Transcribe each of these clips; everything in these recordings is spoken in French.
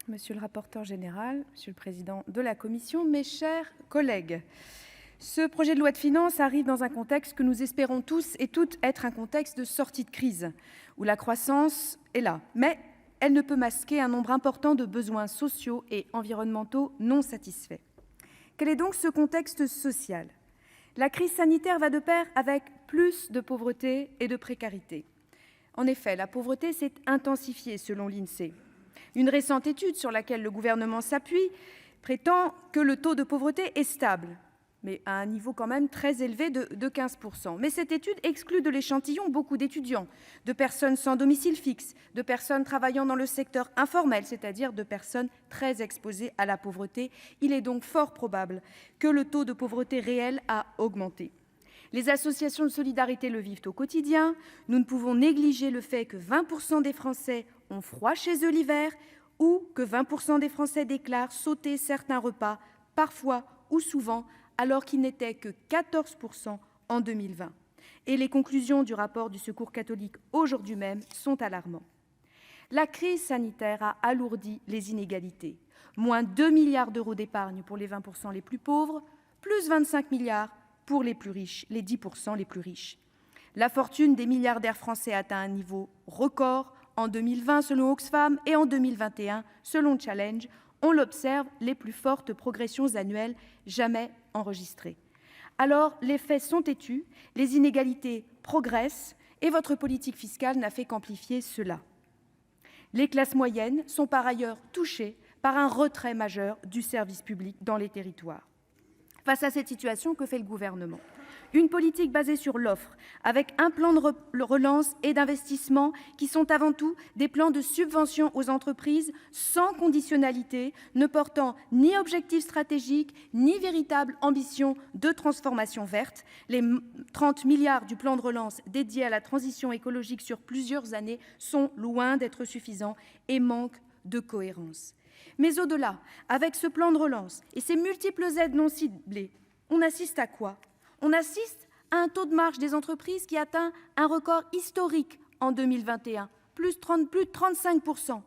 Monsieur le rapporteur général, Monsieur le président de la commission, mes chers collègues, ce projet de loi de finances arrive dans un contexte que nous espérons tous et toutes être un contexte de sortie de crise, où la croissance est là, mais elle ne peut masquer un nombre important de besoins sociaux et environnementaux non satisfaits. Quel est donc ce contexte social ? La crise sanitaire va de pair avec plus de pauvreté et de précarité. En effet, la pauvreté s'est intensifiée selon l'INSEE. Une récente étude sur laquelle le gouvernement s'appuie prétend que le taux de pauvreté est stable, mais à un niveau quand même très élevé de 15%. Mais cette étude exclut de l'échantillon beaucoup d'étudiants, de personnes sans domicile fixe, de personnes travaillant dans le secteur informel, c'est-à-dire de personnes très exposées à la pauvreté. Il est donc fort probable que le taux de pauvreté réel a augmenté. Les associations de solidarité le vivent au quotidien. Nous ne pouvons négliger le fait que 20% des Français ont froid chez eux l'hiver ou que 20% des Français déclarent sauter certains repas, parfois ou souvent, alors qu'ils n'étaient que 14% en 2020. Et les conclusions du rapport du Secours catholique aujourd'hui même sont alarmantes. La crise sanitaire a alourdi les inégalités. Moins 2 milliards d'euros d'épargne pour les 20% les plus pauvres, plus 25 milliards pour les plus riches, les 10% les plus riches. La fortune des milliardaires français atteint un niveau record en 2020 selon Oxfam et en 2021 selon Challenge. On l'observe, les plus fortes progressions annuelles jamais enregistrées. Alors, les faits sont têtus, les inégalités progressent et votre politique fiscale n'a fait qu'amplifier cela. Les classes moyennes sont par ailleurs touchées par un retrait majeur du service public dans les territoires. Face à cette situation, que fait le gouvernement ? Une politique basée sur l'offre, avec un plan de relance et d'investissement qui sont avant tout des plans de subvention aux entreprises sans conditionnalité, ne portant ni objectif stratégique, ni véritable ambition de transformation verte. Les 30 milliards du plan de relance dédié à la transition écologique sur plusieurs années sont loin d'être suffisants et manquent de cohérence. Mais au-delà, avec ce plan de relance et ces multiples aides non ciblées, on assiste à quoi ? On assiste à un taux de marge des entreprises qui atteint un record historique en 2021, plus de 35%.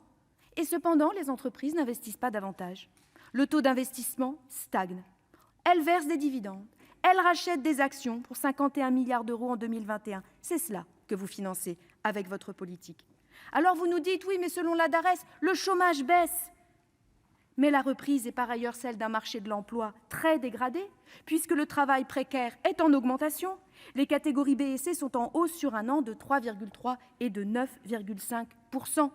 Et cependant, les entreprises n'investissent pas davantage. Le taux d'investissement stagne. Elles versent des dividendes, elles rachètent des actions pour 51 milliards d'euros en 2021. C'est cela que vous financez avec votre politique. Alors vous nous dites, oui, mais selon la DARES, le chômage baisse. Mais la reprise est par ailleurs celle d'un marché de l'emploi très dégradé, puisque le travail précaire est en augmentation. Les catégories B et C sont en hausse sur un an de 3,3 et de 9,5%.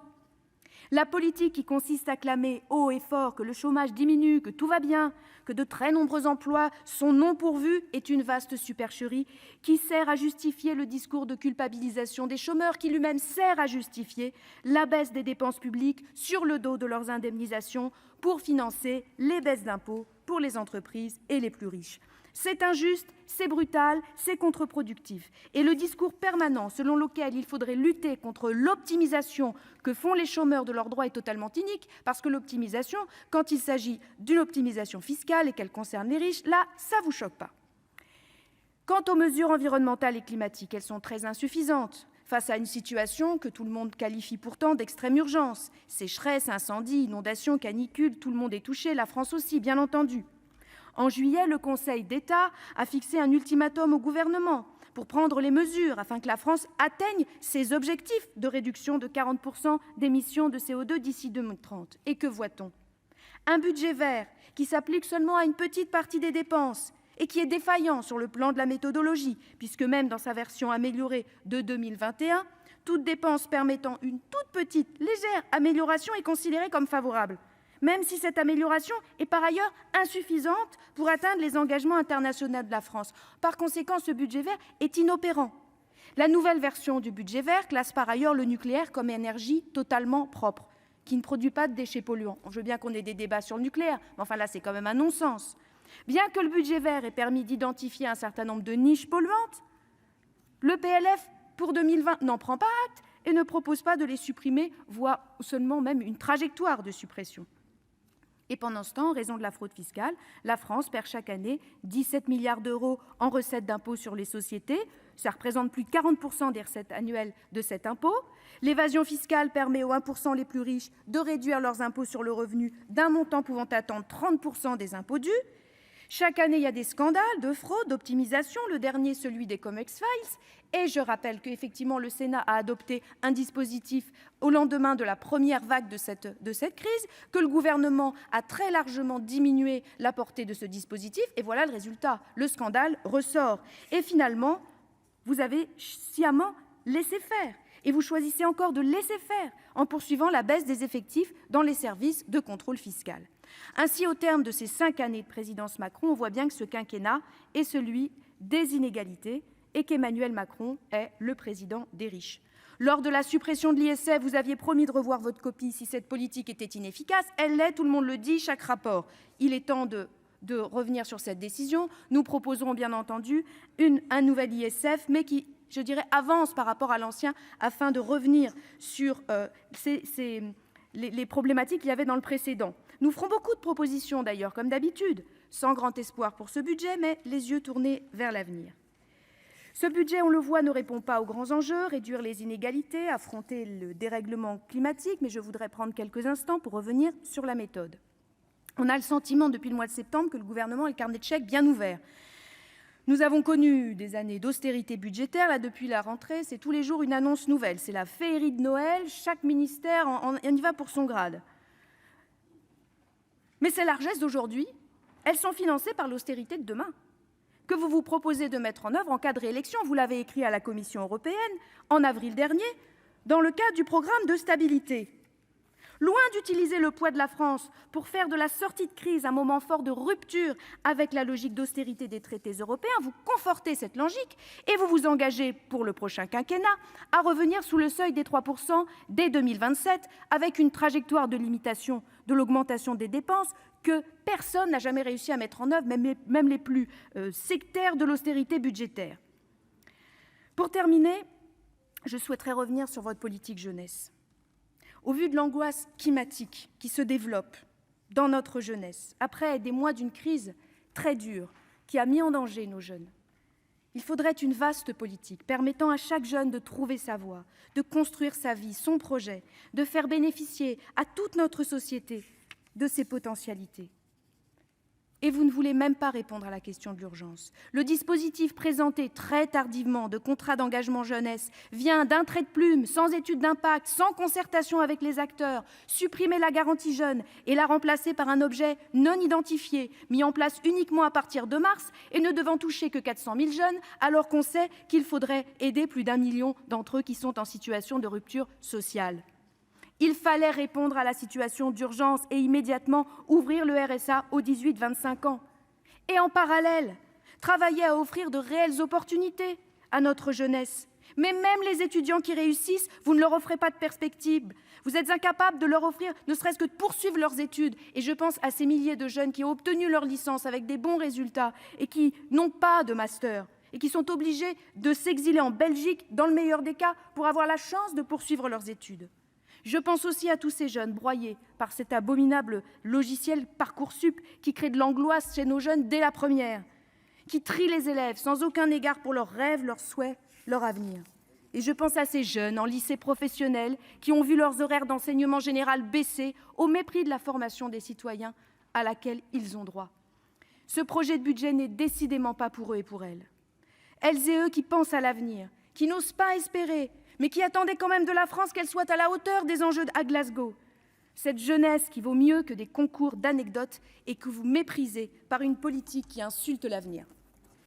La politique qui consiste à clamer haut et fort que le chômage diminue, que tout va bien, que de très nombreux emplois sont non pourvus est une vaste supercherie qui sert à justifier le discours de culpabilisation des chômeurs, qui lui-même sert à justifier la baisse des dépenses publiques sur le dos de leurs indemnisations pour financer les baisses d'impôts pour les entreprises et les plus riches. C'est injuste, c'est brutal, c'est contre-productif. Et le discours permanent selon lequel il faudrait lutter contre l'optimisation que font les chômeurs de leurs droits est totalement inique, parce que l'optimisation, quand il s'agit d'une optimisation fiscale et qu'elle concerne les riches, là, ça ne vous choque pas. Quant aux mesures environnementales et climatiques, elles sont très insuffisantes face à une situation que tout le monde qualifie pourtant d'extrême urgence. Sécheresse, incendies, inondations, canicules, tout le monde est touché, la France aussi, bien entendu. En juillet, le Conseil d'État a fixé un ultimatum au gouvernement pour prendre les mesures afin que la France atteigne ses objectifs de réduction de 40% d'émissions de CO2 d'ici 2030. Et que voit-on ? Un budget vert qui s'applique seulement à une petite partie des dépenses et qui est défaillant sur le plan de la méthodologie, puisque même dans sa version améliorée de 2021, toute dépense permettant une toute petite, légère amélioration est considérée comme favorable, même si cette amélioration est par ailleurs insuffisante pour atteindre les engagements internationaux de la France. Par conséquent, ce budget vert est inopérant. La nouvelle version du budget vert classe par ailleurs le nucléaire comme énergie totalement propre, qui ne produit pas de déchets polluants. Je veux bien qu'on ait des débats sur le nucléaire, mais enfin là, c'est quand même un non-sens. Bien que le budget vert ait permis d'identifier un certain nombre de niches polluantes, le PLF pour 2020 n'en prend pas acte et ne propose pas de les supprimer, voire seulement même une trajectoire de suppression. Et pendant ce temps, en raison de la fraude fiscale, la France perd chaque année 17 milliards d'euros en recettes d'impôts sur les sociétés, Ça représente plus de 40% des recettes annuelles de cet impôt. L'évasion fiscale permet aux 1% les plus riches de réduire leurs impôts sur le revenu d'un montant pouvant atteindre 30% des impôts dus. Chaque année, il y a des scandales de fraude, d'optimisation, le dernier, celui des Comex Files. Et je rappelle qu'effectivement, le Sénat a adopté un dispositif au lendemain de la première vague de cette crise, que le gouvernement a très largement diminué la portée de ce dispositif. Et voilà le résultat. Le scandale ressort. Et finalement, vous avez sciemment laissé faire. Et vous choisissez encore de laisser faire en poursuivant la baisse des effectifs dans les services de contrôle fiscal. Ainsi, au terme de ces 5 années de présidence Macron, on voit bien que ce quinquennat est celui des inégalités et qu'Emmanuel Macron est le président des riches. Lors de la suppression de l'ISF, vous aviez promis de revoir votre copie si cette politique était inefficace. Elle l'est, tout le monde le dit, chaque rapport. Il est temps de revenir sur cette décision. Nous proposerons bien entendu un nouvel ISF, mais qui, je dirais, avance par rapport à l'ancien afin de revenir sur les problématiques qu'il y avait dans le précédent. Nous ferons beaucoup de propositions d'ailleurs, comme d'habitude, sans grand espoir pour ce budget, mais les yeux tournés vers l'avenir. Ce budget, on le voit, ne répond pas aux grands enjeux, réduire les inégalités, affronter le dérèglement climatique, mais je voudrais prendre quelques instants pour revenir sur la méthode. On a le sentiment depuis le mois de septembre que le gouvernement a le carnet de chèques bien ouvert. Nous avons connu des années d'austérité budgétaire. Là, depuis la rentrée, c'est tous les jours une annonce nouvelle. C'est la féerie de Noël. Chaque ministère en y va pour son grade. Mais ces largesses d'aujourd'hui, elles sont financées par l'austérité de demain, que vous vous proposez de mettre en œuvre en cas de réélection. Vous l'avez écrit à la Commission européenne en avril dernier, dans le cadre du programme de stabilité. Loin d'utiliser le poids de la France pour faire de la sortie de crise un moment fort de rupture avec la logique d'austérité des traités européens, vous confortez cette logique et vous vous engagez pour le prochain quinquennat à revenir sous le seuil des 3% dès 2027 avec une trajectoire de limitation de l'augmentation des dépenses que personne n'a jamais réussi à mettre en œuvre, même les plus sectaires de l'austérité budgétaire. Pour terminer, je souhaiterais revenir sur votre politique jeunesse. Au vu de l'angoisse climatique qui se développe dans notre jeunesse, après des mois d'une crise très dure qui a mis en danger nos jeunes, il faudrait une vaste politique permettant à chaque jeune de trouver sa voie, de construire sa vie, son projet, de faire bénéficier à toute notre société de ses potentialités. Et vous ne voulez même pas répondre à la question de l'urgence. Le dispositif présenté très tardivement de contrat d'engagement jeunesse vient d'un trait de plume, sans étude d'impact, sans concertation avec les acteurs, supprimer la garantie jeune et la remplacer par un objet non identifié, mis en place uniquement à partir de mars et ne devant toucher que 400 000 jeunes, alors qu'on sait qu'il faudrait aider plus d'1 million d'entre eux qui sont en situation de rupture sociale. Il fallait répondre à la situation d'urgence et immédiatement ouvrir le RSA aux 18-25 ans. Et en parallèle, travailler à offrir de réelles opportunités à notre jeunesse. Mais même les étudiants qui réussissent, vous ne leur offrez pas de perspective. Vous êtes incapables de leur offrir ne serait-ce que de poursuivre leurs études. Et je pense à ces milliers de jeunes qui ont obtenu leur licence avec des bons résultats et qui n'ont pas de master et qui sont obligés de s'exiler en Belgique, dans le meilleur des cas, pour avoir la chance de poursuivre leurs études. Je pense aussi à tous ces jeunes broyés par cet abominable logiciel Parcoursup qui crée de l'angoisse chez nos jeunes dès la première, qui trie les élèves sans aucun égard pour leurs rêves, leurs souhaits, leur avenir. Et je pense à ces jeunes en lycée professionnel qui ont vu leurs horaires d'enseignement général baisser au mépris de la formation des citoyens à laquelle ils ont droit. Ce projet de budget n'est décidément pas pour eux et pour elles. Elles et eux qui pensent à l'avenir, qui n'osent pas espérer, mais qui attendaient quand même de la France qu'elle soit à la hauteur des enjeux à Glasgow. Cette jeunesse qui vaut mieux que des concours d'anecdotes et que vous méprisez par une politique qui insulte l'avenir.